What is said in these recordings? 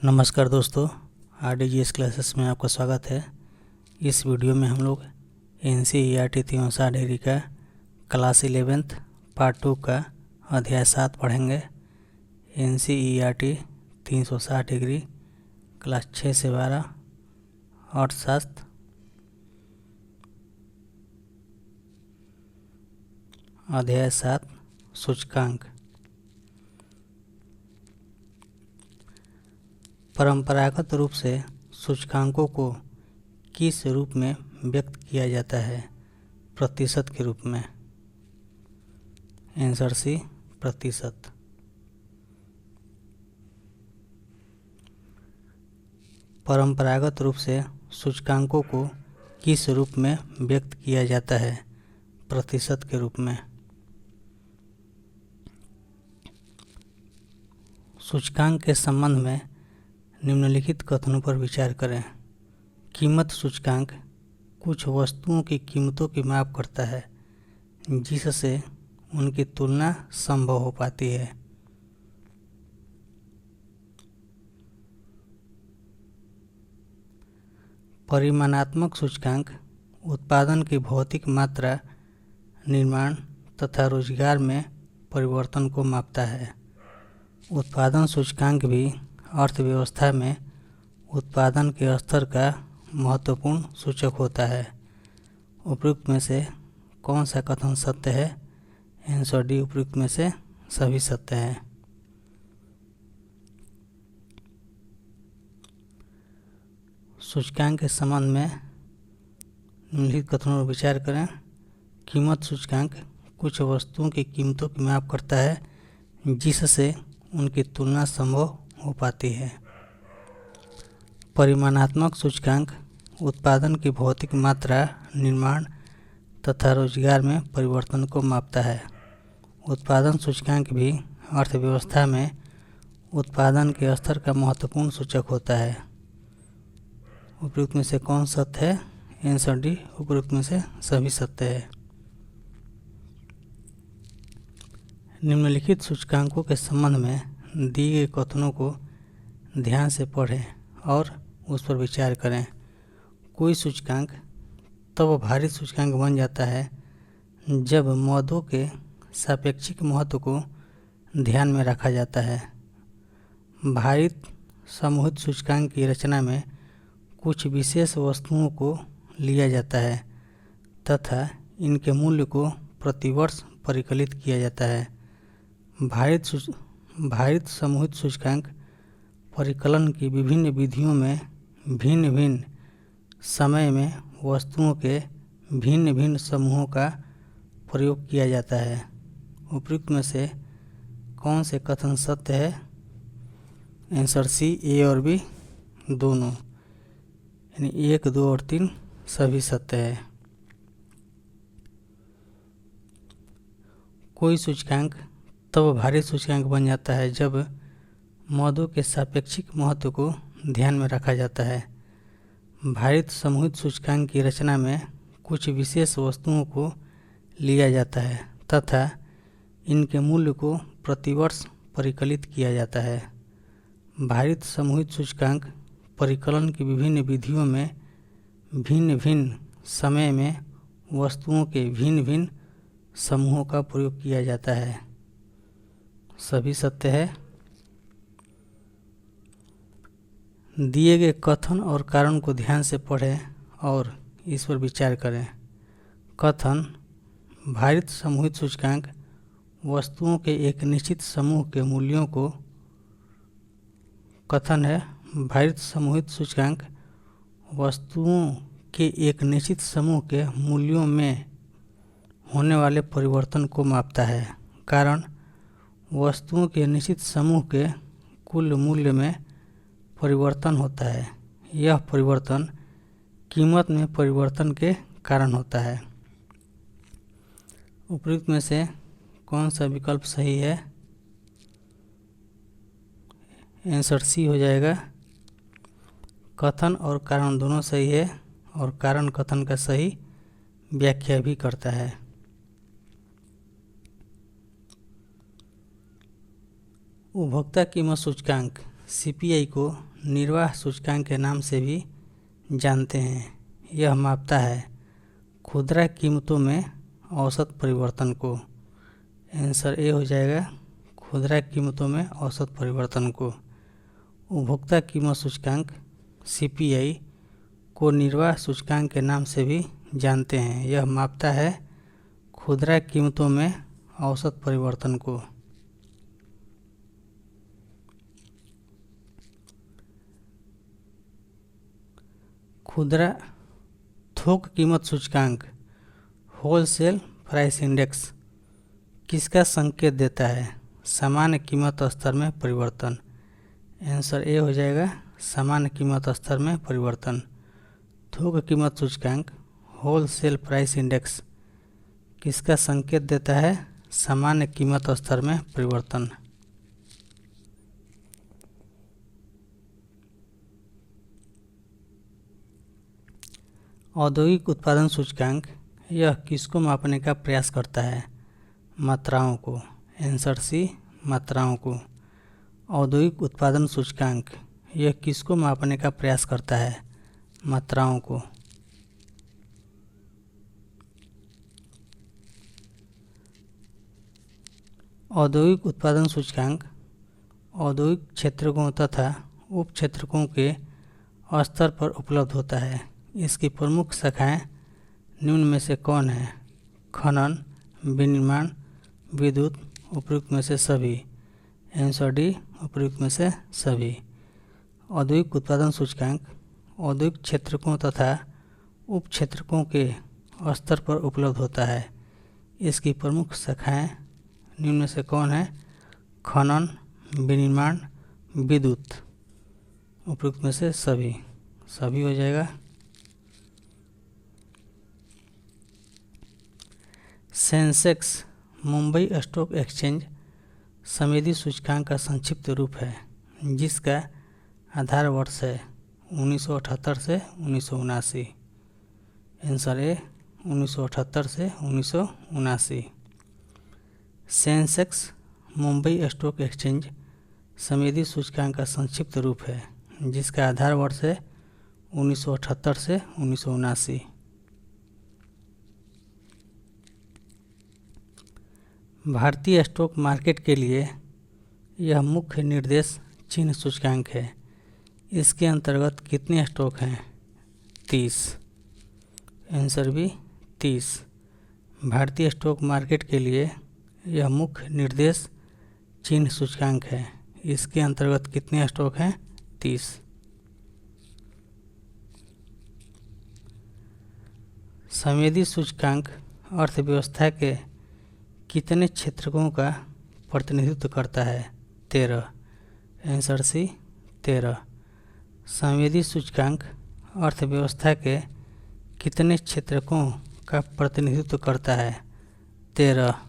नमस्कार दोस्तों, RDGS classes में आपका स्वागत है। इस वीडियो में हम लोग NCERT 360 डिग्री का क्लास 11th पार्ट 2 का अध्याय 7 पढ़ेंगे। NCERT 360 डिग्री क्लास 6 से 12 अर्थशास्त्र, अध्याय 7 सूचकांक। परंपरागत रूप से सूचकांकों को किस रूप में व्यक्त किया जाता है? प्रतिशत के रूप में। आंसर सी, प्रतिशत। परंपरागत रूप से सूचकांकों को किस रूप में व्यक्त किया जाता है? प्रतिशत के रूप में। सूचकांक के संबंध में निम्नलिखित कथनों पर विचार करें। कीमत सूचकांक कुछ वस्तुओं की कीमतों की माप करता है जिससे उनकी तुलना संभव हो पाती है। परिमाणात्मक सूचकांक उत्पादन की भौतिक मात्रा, निर्माण तथा रोजगार में परिवर्तन को मापता है। उत्पादन सूचकांक भी अर्थव्यवस्था में उत्पादन के स्तर का महत्वपूर्ण सूचक होता है। उपयुक्त में से कौन सा कथन सत्य है? आंसर डी, उपयुक्त में से सभी सत्य हैं। सूचकांक के संबंध में निम्नलिखित कथनों पर विचार करें। कीमत सूचकांक कुछ वस्तुओं की कीमतों की माप करता है जिससे उनकी तुलना संभव हो पाती है। परिमाणात्मक सूचकांक उत्पादन की भौतिक मात्रा, निर्माण तथा रोजगार में परिवर्तन को मापता है। उत्पादन सूचकांक भी अर्थव्यवस्था में उत्पादन के स्तर का महत्वपूर्ण सूचक होता है। उपयुक्त में से कौन सत्य है? आंसर डी, उपयुक्त में से सभी सत्य है। निम्नलिखित सूचकांकों के संबंध में दिए गए कथनों को ध्यान से पढ़ें और उस पर विचार करें। कोई सूचकांक तब भारित सूचकांक बन जाता है जब मदों के सापेक्षिक महत्व को ध्यान में रखा जाता है। भारित समूहित सूचकांक की रचना में कुछ विशेष वस्तुओं को लिया जाता है तथा इनके मूल्य को प्रतिवर्ष परिकलित किया जाता है। भारित समूहित सूचकांक परिकलन की विभिन्न विधियों में भिन्न भिन्न समय में वस्तुओं के भिन्न भिन्न समूहों का प्रयोग किया जाता है। उपयुक्त में से कौन से कथन सत्य है? आंसर सी, ए और बी दोनों, यानी 1, 2 और 3 सभी सत्य है। कोई सूचकांक तब भारित सूचकांक बन जाता है जब मदों के सापेक्षिक महत्व को ध्यान में रखा जाता है। भारित समूहित सूचकांक की रचना में कुछ विशेष वस्तुओं को लिया जाता है तथा इनके मूल्य को प्रतिवर्ष परिकलित किया जाता है। भारित समूहित सूचकांक परिकलन की विभिन्न विधियों में भिन्न भिन्न समय में वस्तुओं के भिन्न भिन्न समूहों का प्रयोग किया जाता है। सभी सत्य है। दिए गए कथन और कारण को ध्यान से पढ़ें और इस पर विचार करें। कथन: भारित समूहित सूचकांक वस्तुओं के एक निश्चित समूह के मूल्यों को कथन है भारित समूहित सूचकांक वस्तुओं के एक निश्चित समूह के मूल्यों में होने वाले परिवर्तन को मापता है। कारण: वस्तुओं के निश्चित समूह के कुल मूल्य में परिवर्तन होता है। यह परिवर्तन कीमत में परिवर्तन के कारण होता है। उपयुक्त में से कौन सा विकल्प सही है? आंसर सी हो जाएगा। कथन और कारण दोनों सही है और कारण कथन का सही व्याख्या भी करता है। उपभोक्ता कीमत सूचकांक सीपीआई को निर्वाह सूचकांक के नाम से भी जानते हैं। यह मापता है खुदरा कीमतों में औसत परिवर्तन को। आंसर ए हो जाएगा, खुदरा कीमतों में औसत परिवर्तन को। उपभोक्ता कीमत सूचकांक सीपीआई को निर्वाह सूचकांक के नाम से भी जानते हैं। यह मापता है खुदरा कीमतों में औसत परिवर्तन को। खुदरा थोक कीमत सूचकांक होलसेल प्राइस इंडेक्स किसका संकेत देता है? सामान्य कीमत स्तर में परिवर्तन। आंसर ए हो जाएगा, सामान्य कीमत स्तर में परिवर्तन। थोक कीमत सूचकांक होलसेल प्राइस इंडेक्स किसका संकेत देता है? सामान्य कीमत स्तर में परिवर्तन। औद्योगिक उत्पादन सूचकांक यह किसको मापने का प्रयास करता है? मात्राओं को। आंसर सी, मात्राओं को। औद्योगिक उत्पादन सूचकांक यह किसको मापने का प्रयास करता है? मात्राओं को। औद्योगिक उत्पादन सूचकांक औद्योगिक क्षेत्रकों तथा उप क्षेत्रकों के स्तर पर उपलब्ध होता है। इसकी प्रमुख शाखाएं निम्न में से कौन है? खनन, विनिर्माण, विद्युत, उपयुक्त में से सभी। आंसर डी, उपयुक्त में से सभी। औद्योगिक उत्पादन सूचकांक औद्योगिक क्षेत्रकों तथा उप क्षेत्रकों के स्तर पर उपलब्ध होता है। इसकी प्रमुख शाखाएं निम्न में से कौन है? खनन, विनिर्माण, विद्युत, उपयुक्त में से सभी। सभी हो जाएगा। सेंसेक्स मुंबई स्टॉक एक्सचेंज समिति सूचकांक का संक्षिप्त रूप है, जिसका आधार वर्ष है 1978 से 1979। आंसर ए, 1978 से 1979। सेंसेक्स मुंबई स्टॉक एक्सचेंज समिति सूचकांक का संक्षिप्त रूप है, जिसका आधार वर्ष है 1978 से 1979। भारतीय स्टॉक मार्केट के लिए यह मुख्य निर्देश चिन्ह सूचकांक है। इसके अंतर्गत कितने स्टॉक हैं? 30। आंसर भी 30। भारतीय स्टॉक मार्केट के लिए यह मुख्य निर्देश चिन्ह सूचकांक है। इसके अंतर्गत कितने स्टॉक हैं? 30। संवेदी सूचकांक अर्थव्यवस्था के कितने क्षेत्रकों का प्रतिनिधित्व करता है? 13। Answer C, 13। संवेदी सूचकांक अर्थव्यवस्था के कितने क्षेत्रकों का प्रतिनिधित्व करता है? 13।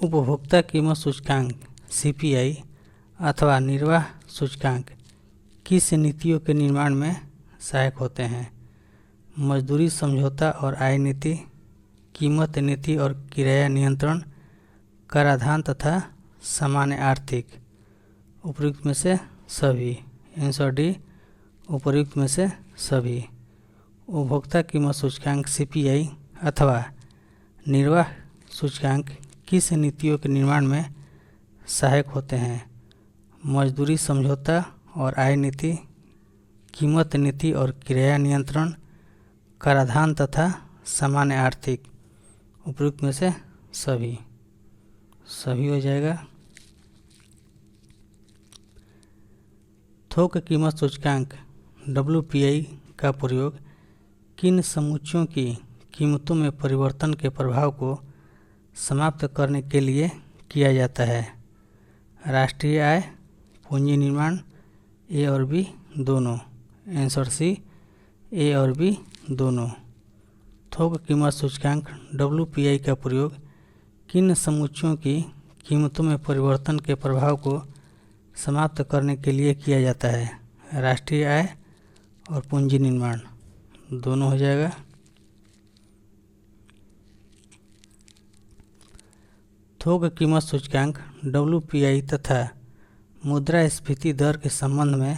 उपभोक्ता कीमत सूचकांक सीपीआई अथवा निर्वाह सूचकांक किस नीतियों के निर्माण में सहायक होते हैं? मजदूरी समझौता और आय नीति, कीमत नीति और किराया नियंत्रण, कराधान तथा सामान्य आर्थिक। उपयुक्त में से सभी। आंसर डी, उपयुक्त में से सभी। उपभोक्ता कीमत सूचकांक सीपीआई अथवा निर्वाह सूचकांक किस नीतियों के निर्माण में सहायक होते हैं? मजदूरी समझौता और आय नीति, कीमत नीति और किराया नियंत्रण, कराधान तथा सामान्य आर्थिक। उपयुक्त में से सभी। सभी हो जाएगा। थोक कीमत सूचकांक WPI का प्रयोग किन समुच्चयों की कीमतों में परिवर्तन के प्रभाव को समाप्त करने के लिए किया जाता है? राष्ट्रीय आय, पूंजी निर्माण, ए और बी दोनों। आंसर सी, ए और बी दोनों। थोक कीमत सूचकांक WPI का प्रयोग किन समुच्चयों की कीमतों में परिवर्तन के प्रभाव को समाप्त करने के लिए किया जाता है? राष्ट्रीय आय और पूंजी निर्माण दोनों हो जाएगा। थोक कीमत सूचकांक WPI तथा मुद्रास्फीति दर के संबंध में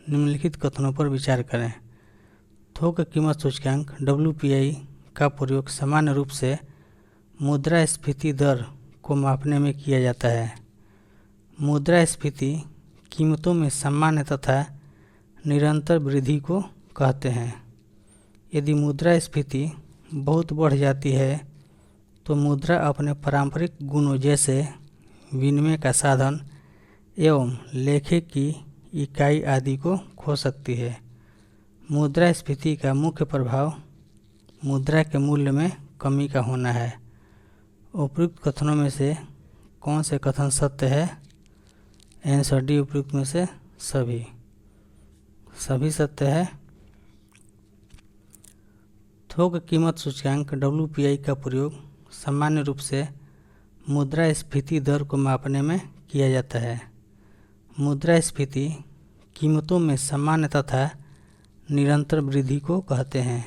निम्नलिखित कथनों पर विचार करें। थोक कीमत सूचकांक WPI का प्रयोग सामान्य रूप से मुद्रास्फीति दर को मापने में किया जाता है। मुद्रास्फीति कीमतों में सामान्य तथा निरंतर वृद्धि को कहते हैं। यदि मुद्रास्फीति बहुत बढ़ जाती है तो मुद्रा अपने पारंपरिक गुणों जैसे विनिमय का साधन एवं लेखे की इकाई आदि को खो सकती है। मुद्रास्फीति का मुख्य प्रभाव मुद्रा के मूल्य में कमी का होना है। उपयुक्त कथनों में से कौन से कथन सत्य है? आंसर डी, उपयुक्त में से सभी सत्य है। थोक कीमत सूचकांक WPI का प्रयोग सामान्य रूप से मुद्रास्फीति दर को मापने में किया जाता है। मुद्रास्फीति कीमतों में सामान्य तथा निरंतर वृद्धि को कहते हैं।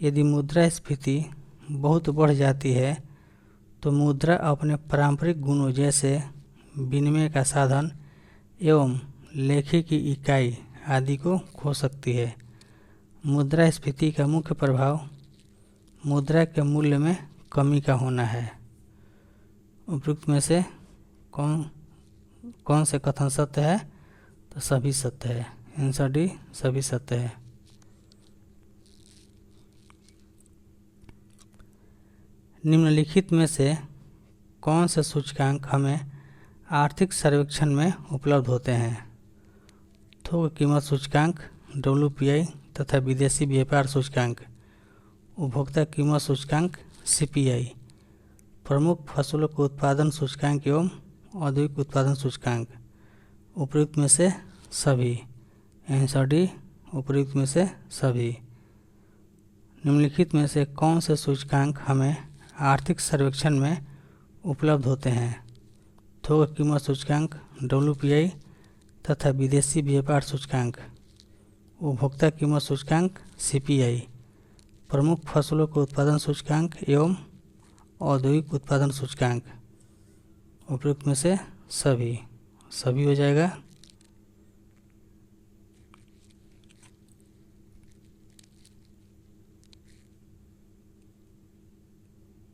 यदि मुद्रास्फीति बहुत बढ़ जाती है तो मुद्रा अपने पारंपरिक गुणों जैसे विनिमय का साधन एवं लेखे की इकाई आदि को खो सकती है। मुद्रास्फीति का मुख्य प्रभाव मुद्रा के मूल्य में कमी का होना है। उपयुक्त में से कौन से कथन सत्य है? तो सभी सत्य है। आंसर डी, सभी सत्य है। निम्नलिखित में से कौन से सूचकांक हमें आर्थिक सर्वेक्षण में उपलब्ध होते हैं? थोक कीमत सूचकांक WPI तथा विदेशी व्यापार सूचकांक, उपभोक्ता कीमत सूचकांक CPI, प्रमुख फसलों के उत्पादन सूचकांक एवं औद्योगिक उत्पादन सूचकांक। उपयुक्त में से सभी। आंसर डी, उपयुक्त में से सभी। निम्नलिखित में से कौन से सूचकांक हमें आर्थिक सर्वेक्षण में उपलब्ध होते हैं? थोक कीमत सूचकांक WPI तथा विदेशी व्यापार सूचकांक, उपभोक्ता कीमत सूचकांक CPI, प्रमुख फसलों के उत्पादन सूचकांक एवं औद्योगिक उत्पादन सूचकांक। उपयुक्त में से सभी हो जाएगा।